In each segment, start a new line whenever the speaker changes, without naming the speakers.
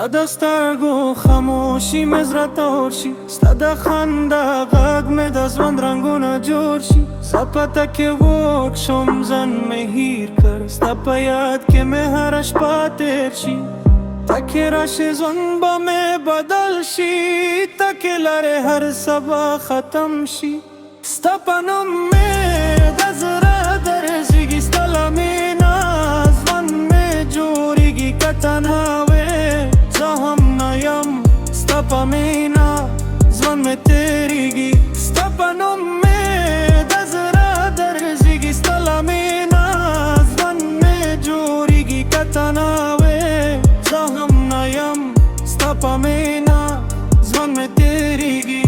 ستا سترګو خاموشي مې زړه تور شي، ستا د خندا غږ مې د ژوند رنګونه جوړ شي. زه په تا کې وږ شوم، ځان مې هیر کړ، ستا په یاد کې مې هره شپه تیر شي. تا کې راشې ژوند به مې بدل شي، تا کې لرې هر سبا ختم شي. ستا په نوم مې د زړه درزېږي، ستا له مینه ژوند مې جوړېږي. که تنها په مینا ژوند مې تیریږي، ستا په نوم مې د زړه درزېږي. ستا له مینه ژوند مې جوړېږي. که ته نه وې زه هم نه یم، ستا په مینا ژوند مې تیریږي.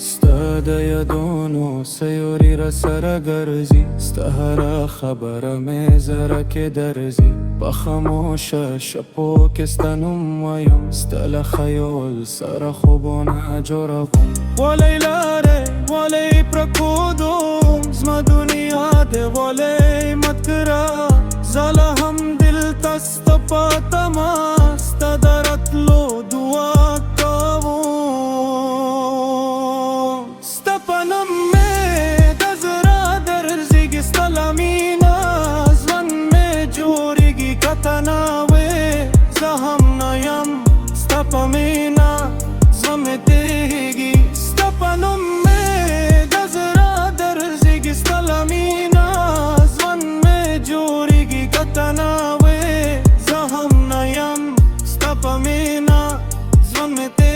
ستا د یادونو سیوري راسره ګرځي، ستا هره خبره مې زړه کې درځي. په خاموشه شپو کې ستا نوم وایم، ستا له خیال سره خوبونه جوړوم. ولې لارې ولې پرېښودم زما دنیا دې ولې مات کړه. زه لا هم دلته ستا په تمه، ستا د راتلو دعا کوم. ستا په نوم مې د زړه درزېږي، ستا له مینه ژوند مې جوړېږي. که ته نه وې زه هم نه یم، ستا په مینه ژوند مې تیریږي. ستا په نوم مې د زړه درزېږي، ستا له مینه ژوند مې جوړېږي. که ته نه وې زه هم نه یم، ستا په مینه ژوند مې تیریږي.